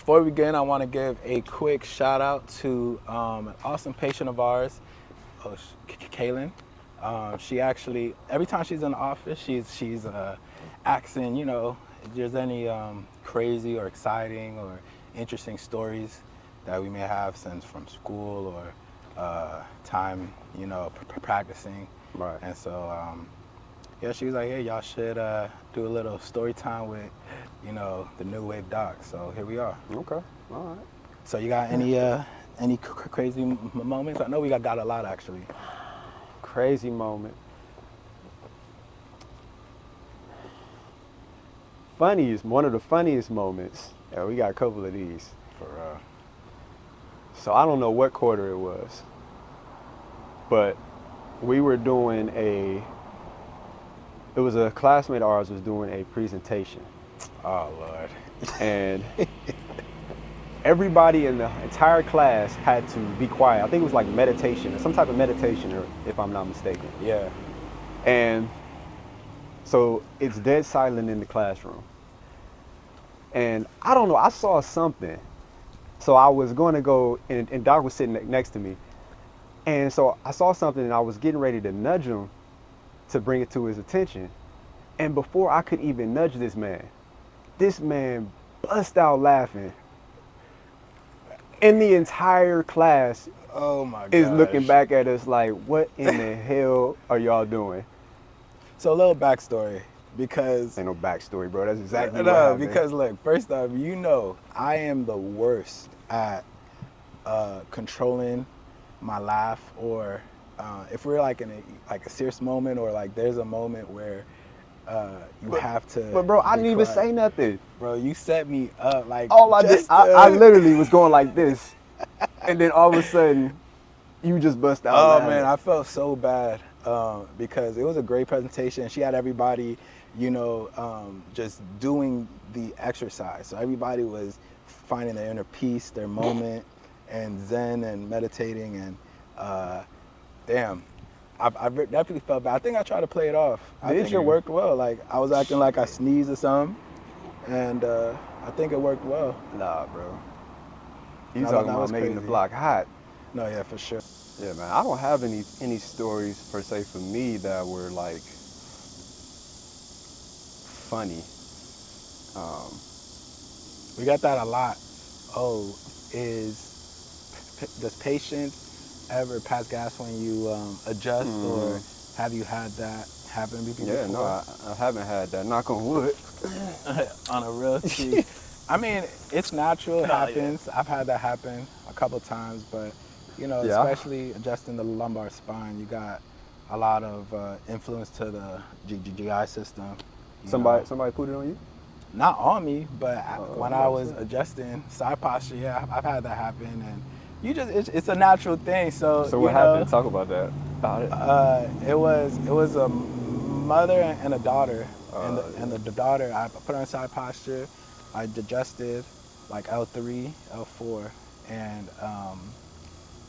before we begin, I want to give a quick shout out to an awesome patient of ours, Kaylin. She actually, every time she's in the office, she's asking, if there's any crazy or exciting or interesting stories that we may have since from school or time, practicing. Right. And so, yeah, she was like, hey, y'all should do a little story time with, the NuWave Docs. So here we are. Okay. All right. So you got any crazy moments? I know we got a lot actually. Crazy moment. One of the funniest moments. Yeah, we got a couple of these. So I don't know what quarter it was, but we were doing it was a classmate of ours was doing a presentation. Oh Lord. And everybody in the entire class had to be quiet. I think it was like meditation, or some type of meditation, or if I'm not mistaken. Yeah. And so it's dead silent in the classroom. And I don't know, I saw something. So I was going to go, and Doc was sitting next to me. And so I saw something, and I was getting ready to nudge him to bring it to his attention. And before I could even nudge this man bust out laughing. And the entire class Oh my God. is looking back at us like, what in the hell are y'all doing? So a little backstory, because Ain't no backstory, bro. That's exactly what happened. because look, first off, I am the worst at controlling my laugh, or if we're like in a serious moment, or like there's a moment where you have to. But bro, I didn't even quiet. say nothing. Bro, you set me up like. All I did, I literally was going like this, and then all of a sudden, you just bust out laughing. Man, I felt so bad because it was a great presentation. She had everybody, just doing the exercise. So everybody was finding their inner peace, their moment, and zen and meditating. And damn, I definitely felt bad. I think I tried to play it off. I think it worked well. Like I was acting like I sneezed or something, and I think it worked well. Nah, bro. You talking about making the block hot? No, yeah, for sure. Yeah, man. I don't have any stories per se for me that were like funny. We got that a lot. Does patience ever pass gas when you adjust, or have you had that happen before? Yeah, no, I haven't had that. Knock on wood. On a real T. I mean, it's natural. It happens. Yeah. I've had that happen a couple times, but especially adjusting the lumbar spine, you got a lot of influence to the GI system. Somebody put it on you? Not on me, but when I was adjusting side posture, yeah, I've had that happen, and it's a natural thing. So what happened? Talk about that. About it. It was a mother and a daughter, and the daughter, I put her in side posture. I adjusted like L3, L4, and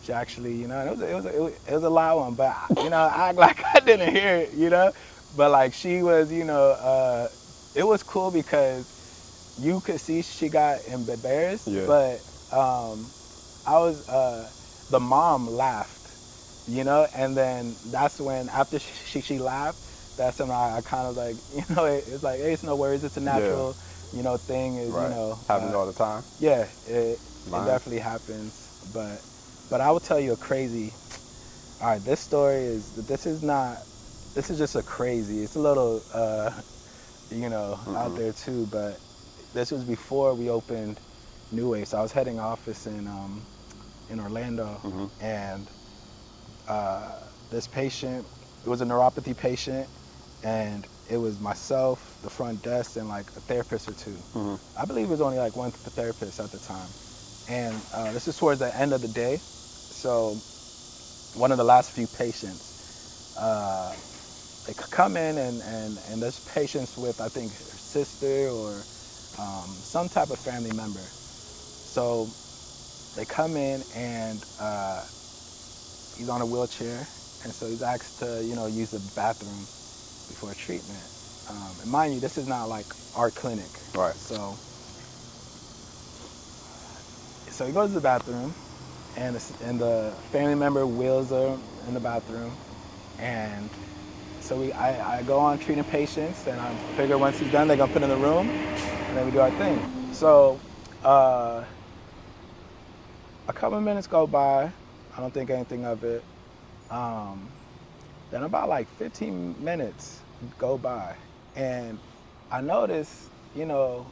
she actually, it was a loud one, but I act like I didn't hear it, but like she was, it was cool because you could see she got embarrassed, but the mom laughed, and then that's when after she laughed, that's when I kind of like, it's like, hey, it's no worries, it's a natural. Thing is, happens all the time. Yeah, it definitely happens. But I will tell you a crazy. All right, this story this is just a crazy. It's a little, out there too. But this was before we opened NuWave. So I was heading office in Orlando, and this patient, it was a neuropathy patient, and it was myself, the front desk, and like a therapist or two. I believe it was only like one therapist at the time. And this is towards the end of the day. So one of the last few patients, they come in and there's patients with, I think, her sister or some type of family member. So they come in and he's on a wheelchair. And so he's asked to, use the bathroom before treatment. And mind you, this is not like our clinic. Right. So so he goes to the bathroom, and the family member wheels her in the bathroom, and so I go on treating patients, and I figure once he's done, they're gonna put in the room, and then we do our thing. So a couple of minutes go by, I don't think anything of it. Then about like 15 minutes go by, and I notice, the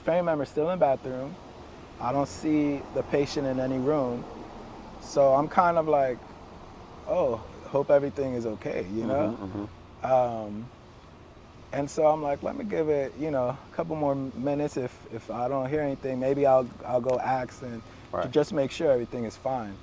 family member's still in the bathroom. I don't see the patient in any room. So I'm kind of like, oh, hope everything is okay, you know? And so I'm like, let me give it, a couple more minutes. If I don't hear anything, maybe I'll go ask and to just make sure everything is fine.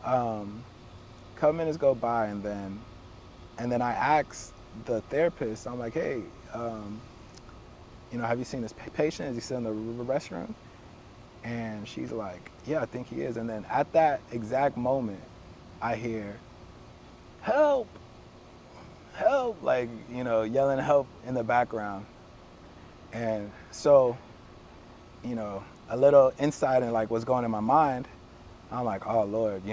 Couple minutes go by, and then I ask the therapist, I'm like, hey, have you seen this patient? Is he still in the restroom? And she's like, yeah, I think he is. And then at that exact moment, I hear, help, help, like, yelling help in the background. And so, a little insight in like what's going in my mind, I'm like, oh Lord,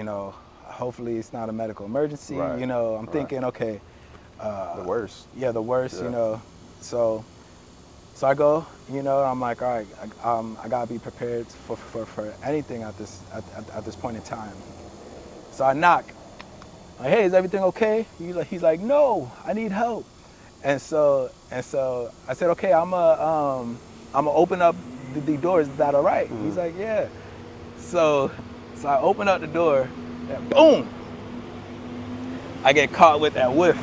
hopefully it's not a medical emergency. Right. I'm thinking, okay. The worst. Yeah, the worst, Yeah. So I go, I'm like, all right, I gotta be prepared for anything at this point in time. So I knock, like, hey, is everything okay? He's like, no, I need help. And so I said, okay, I'm gonna open up the doors. Is that all right? He's like, yeah. So I open up the door, and boom, I get caught with that whiff.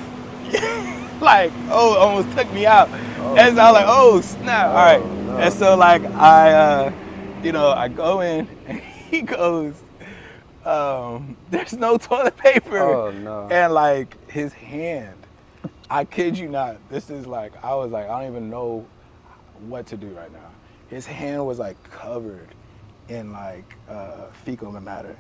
Like, oh, almost took me out. And so I was like, oh, snap. All right. No. And so like I go in, and he goes, there's no toilet paper. Oh, no. And like his hand, I kid you not, this is like, I was like, I don't even know what to do right now. His hand was like covered in like fecal matter.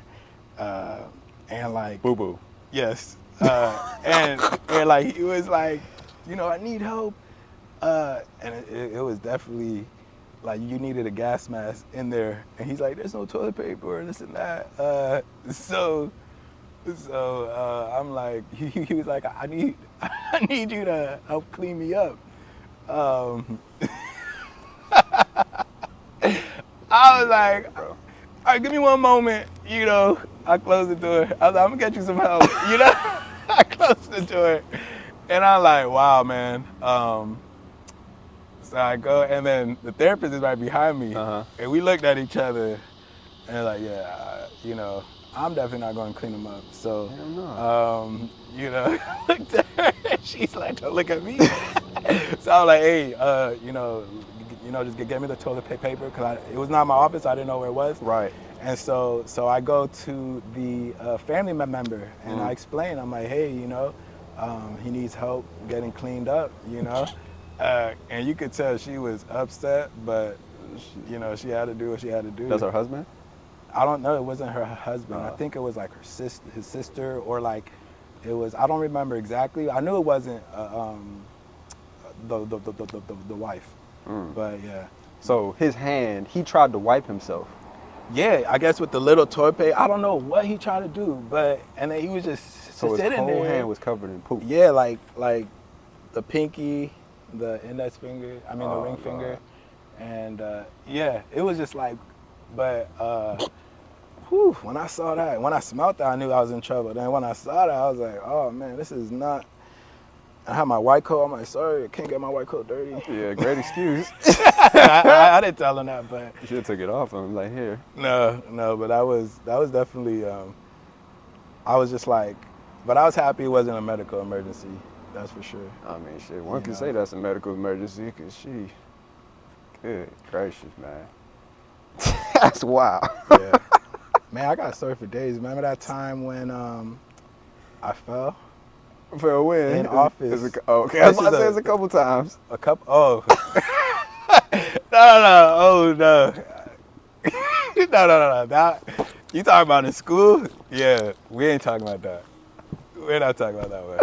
And like, Boo-boo. yes. And like he was like, I need help. And it was definitely like you needed a gas mask in there. And he's like, there's no toilet paper, this and that. So I'm like, he was like, I need you to help clean me up. I was like, all right, give me one moment, I closed the door. I was like, I'm gonna get you some help, I closed the door, and I'm like, wow, man. So I go, and then the therapist is right behind me, and we looked at each other, and like, yeah, I'm definitely not going to clean him up. So, looked at her, and she's like, don't look at me. So I was like, hey, just get me the toilet paper, because it was not my office, I didn't know where it was. Right. And so I go to the family member, and I explain, I'm like, hey, he needs help getting cleaned up, and you could tell she was upset, but, she had to do what she had to do. That's her husband? I don't know, it wasn't her husband. I think it was like his sister, or like, it was, I don't remember exactly. I knew it wasn't the wife, but yeah. So his hand, he tried to wipe himself. Yeah, I guess with the little toilet paper. I don't know what he tried to do, and then he was just So sitting his whole there. hand was covered in poop. Yeah, like the pinky, the index finger, the ring finger, and yeah, it was just like, but when I saw that, when I smelled that, I knew I was in trouble. Then when I saw that, I was like, oh man, this is not. I had my white coat. I'm like, sorry, I can't get my white coat dirty. Yeah, great excuse. I didn't tell him that, but You should have took it off him, like, here. No, but that was definitely. I was just like, but I was happy it wasn't a medical emergency. That's for sure. I mean, shit, one can say that's a medical emergency, because good gracious, man. That's wild. Yeah. Man, I got a story for days. Remember that time when I fell? For a win. In office. Okay, I was about to say it's a couple times. A couple, oh. No, oh no. No. That, you talking about in school? Yeah, we ain't talking about that. We're not talking about that one.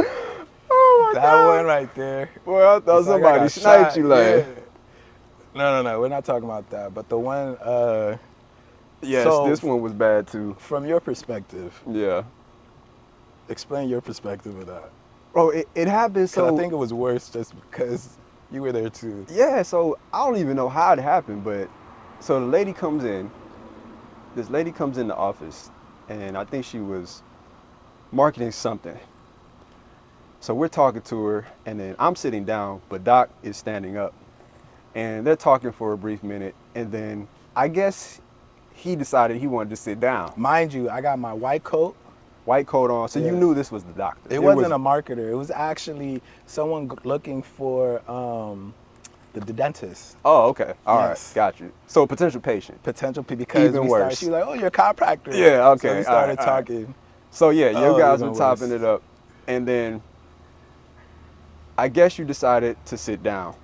Oh my God. That one right there. Well, I thought somebody sniped you, like. Yeah. No, we're not talking about that. But the one, Yes, So, this one was bad too. from your perspective, Yeah. explain your perspective of that. Bro, it happened Because so. I think it was worse just because you were there too. Yeah, so I don't even know how it happened, but so the lady comes in. This lady comes in the office, and I think she was marketing something. So we're talking to her, and then I'm sitting down, but Doc is standing up. And they're talking for a brief minute, and then I guess he decided he wanted to sit down. Mind you, I got my white coat. White coat on, so you Yeah. knew this was the doctor. It wasn't a marketer. It was actually someone looking for the dentist. Oh, okay. All right, Yes. got you. So potential patient. Potential because Even we started, worse. she was like, "Oh, you're a chiropractor." Yeah, okay. So we started all right. talking. So yeah, you Oh, guys even were topping worse. it up, and then I guess you decided to sit down.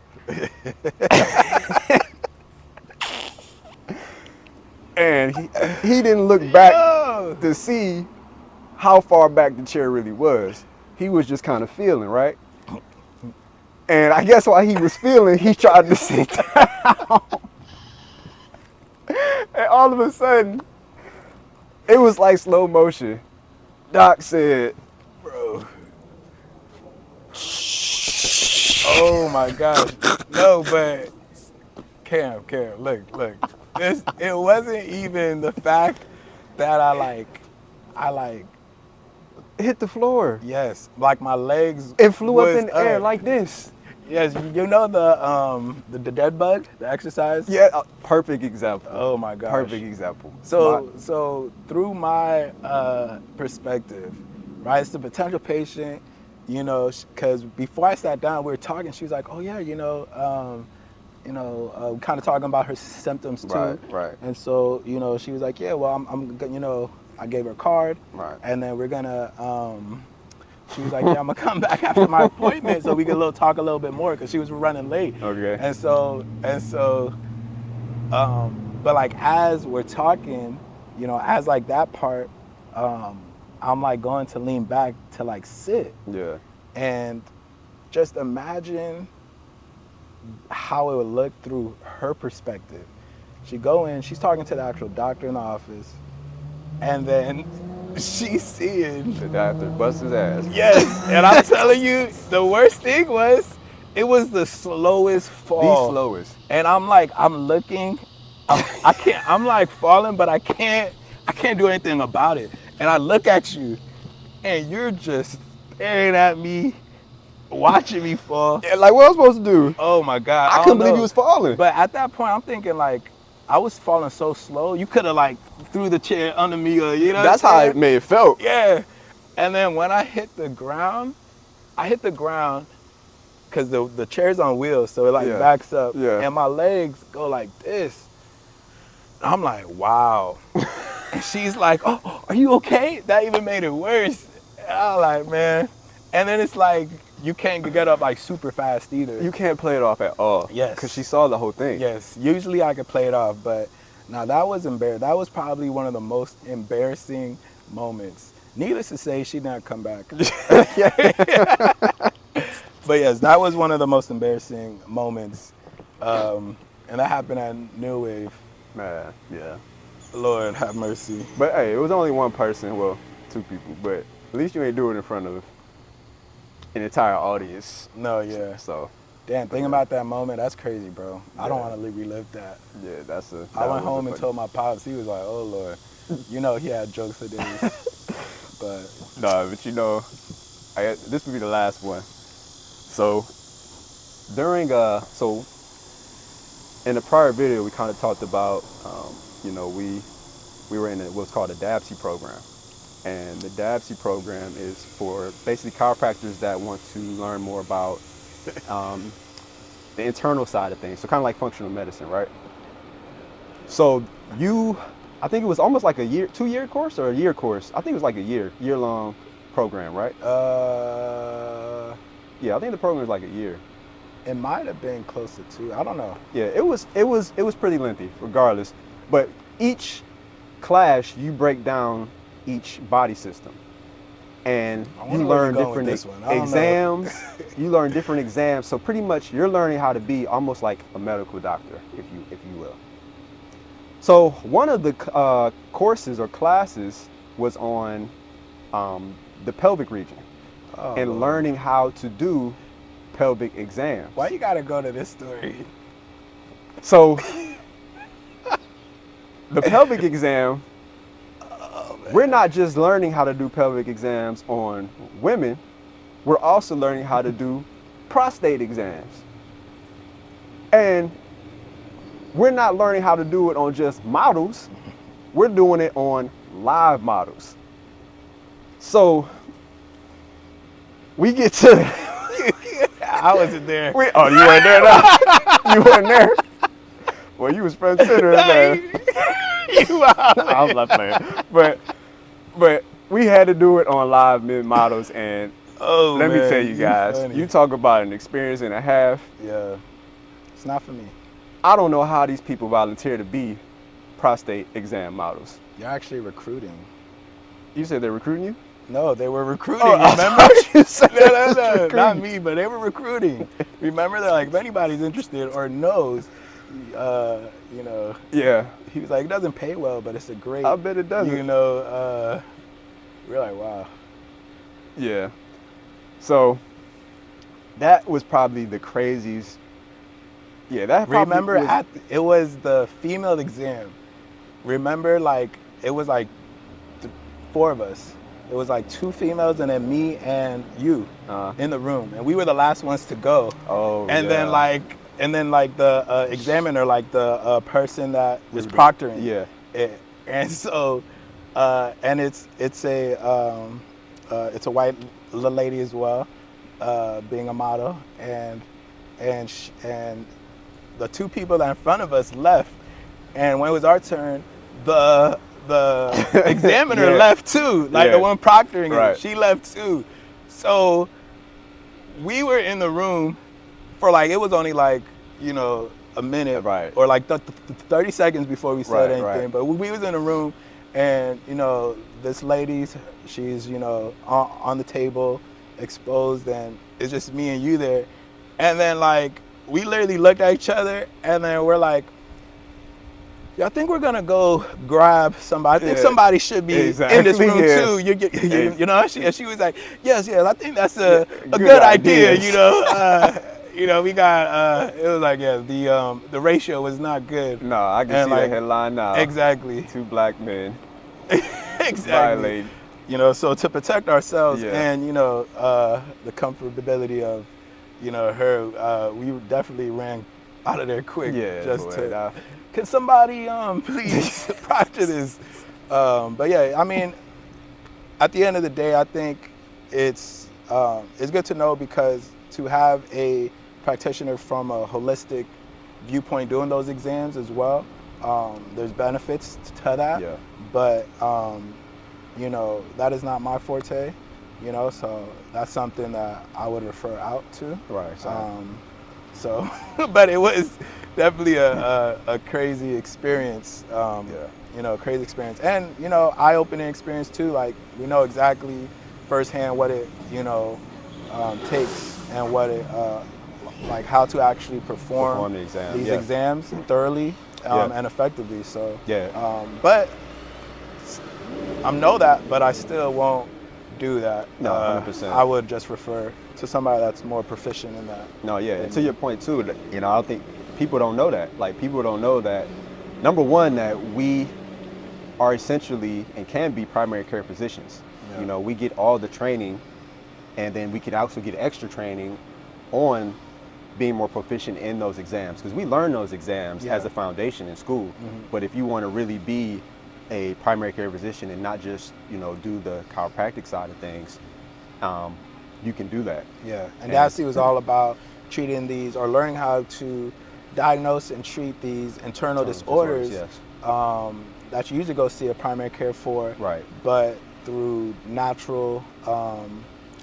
And he didn't look back Yo! to see how far back the chair really was. He was just kind of feeling, right? And I guess while he was feeling, he tried to sit down. And all of a sudden, it was like slow motion. Doc said, Bro. Oh my gosh. No, but Cam, look. It wasn't even the fact that I like, hit the floor. yes, like my legs. It flew up was in the air like this. Yes, you know the dead bug, the exercise. Yeah, perfect example. Oh my gosh. Perfect example. So through my perspective, right, it's the potential patient, you know, because before I sat down, we were talking. She was like, "Oh yeah, kind of talking about her symptoms too." Right. And so, she was like, "Yeah, well, I gave her a card, Right. and then we're gonna." She was like, "Yeah, I'm gonna come back after my appointment so we can talk a little bit more," because she was running late. Okay. And so, but like as we're talking, as like that part, I'm like going to lean back to like sit, Yeah. and just imagine how it would look through her perspective. She go in, she's talking to the actual doctor in the office, and then she's seeing The doctor bust his ass. yes, and I'm telling you, the worst thing was it was the slowest fall. The slowest. And I'm looking, I can't, I'm like falling, but I can't do anything about it. And I look at you, and you're just staring at me, watching me fall. Yeah, like what I was supposed to do? Oh my God. I couldn't believe he was falling. But at that point, I'm thinking like, I was falling so slow. You could have like threw the chair under me, or That's how it made it felt. Yeah. And then when I hit the ground because the chair's on wheels, so it like backs up. Yeah. And my legs go like this. I'm like, wow. And she's like, "Oh, are you okay?" That even made it worse. And I'm like, man. And then it's like, you can't get up like super fast either. You can't play it off at all. Yes. Because she saw the whole thing. Yes. Usually I could play it off, but now that was embarrassing. That was probably one of the most embarrassing moments. Needless to say, she didn't come back. But yes, that was one of the most embarrassing moments. And that happened at NuWave. Man, yeah. Lord have mercy. But hey, it was only one person, well, two people, but at least you ain't do it in front of an entire audience. No, yeah. So. Damn, thinking about that moment, that's crazy, bro. I don't want to relive that. Yeah, I went home and told my pops. He was like, "Oh Lord," he had jokes for days. But but this would be the last one. So during in the prior video, we kind of talked about we were in what's called a DABC program, and the DABC program is for basically chiropractors that want to learn more about the internal side of things, so kind of like functional medicine, right? So I think it was almost like a 2-year course or a year course. I think it was like a year-long program, right? Yeah, I think the program was like a year. It might have been close to 2. I don't know. Yeah, it was pretty lengthy, regardless. But each class, you break down each body system, and you learn different exams. You learn different exams. So pretty much, you're learning how to be almost like a medical doctor, if you will. So one of the courses or classes was on the pelvic region Oh, and Lord. learning how to do pelvic exams. Why you gotta go to this story? So the pelvic exam, we're not just learning how to do pelvic exams on women, we're also learning how to do prostate exams. And we're not learning how to do it on just models, we're doing it on live models. So we get to I wasn't there. oh, you weren't there now? You weren't there? Well, you was front center, man. You out. I'm not playing. But we had to do it on live mid models, and Oh, let me man, tell you guys, funny. you talk about an experience and a half. Yeah, it's not for me. I don't know how these people volunteer to be prostate exam models. You're actually recruiting. You said they're recruiting you? No, they were recruiting. Oh, Remember? you said they was No, recruiting. not me, but they were recruiting. Remember, they're like, if anybody's interested or knows, you know. Yeah. He was like, it doesn't pay well, but it's a great. I bet it doesn't. You know, we're like, wow. Yeah. So that was probably the craziest. Yeah, that probably Remember, was, it was the female exam. Remember, like, it was like 4 of us. It was like 2 females and then me and you in the room, and we were the last ones to go. Oh, and yeah. then like the examiner, like the person that is proctoring. Yeah. And so, and it's a white lady as well, being a model, and the 2 people that in front of us left, and when it was our turn, the examiner Yeah. left too, like Yeah. the one proctoring Right. it, she left too. So we were in the room for like, it was only like, you know, a minute, Right. or like 30 seconds before we said Right, anything. right. But we was in the room, and you know, this lady, she's, you know, on the table, exposed, and it's just me and you there. And then like, we literally looked at each other, and then we're like, I think we're gonna go grab somebody. I think Yeah, somebody should be exactly, in this room yeah. too. You know, she was like, yes, I think that's a Yeah, good good idea. ideas. You know, you know, we got it was like, yeah, the ratio was not good. No, I can And see like, the headline now. Exactly. 2 black men Exactly. violated. You know, so to protect ourselves Yeah. and, you know, the comfortability of, you know, her, we definitely ran out of there quick. Yeah, just boy, to. Can somebody please proctor this? But yeah, I mean, at the end of the day, I think it's good to know, because to have a practitioner from a holistic viewpoint doing those exams as well, there's benefits to that. Yeah. But you know, that is not my forte. You know, so that's something that I would refer out to. Right. So, but it was definitely a crazy experience. You know, crazy experience, and you know, eye-opening experience too. Like, we know exactly firsthand what it, you know, takes, and what it like how to actually perform the exam. these Yeah. exams thoroughly Yeah. and effectively. So Yeah. but I know that, but I still won't do that. No, 100%. I would just refer to somebody that's more proficient in that. No, yeah. And to your point too, that, you know, I don't think people don't know that. Like, people don't know that, number one, that we are essentially and can be primary care physicians. Yeah. You know, we get all the training, and then we could also get extra training on being more proficient in those exams, because we learn those exams Yeah. as a foundation in school. Mhm. But if you want to really be a primary care physician and not just, you know, do the chiropractic side of things, you can do that. Yeah, and DASI was all about treating these, or learning how to diagnose and treat these internal disorders, yes. that you usually go see a primary care for, Right. but through natural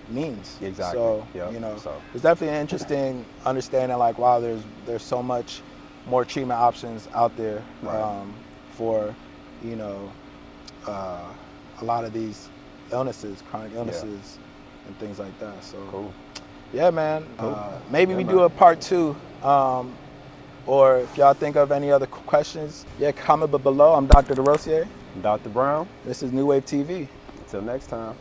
means. Exactly. So, Yep. you know, So- it's definitely an interesting understanding, like, wow, there's so much more treatment options out there, Right. for, you know, a lot of these illnesses, chronic illnesses, and things like that. So Cool. yeah, man. Cool. Maybe Yeah, we man. do a part 2 Or if y'all think of any other questions, yeah, comment below. I'm Dr. Desrosiers. Dr. Brown, This is NuWave TV. until next time.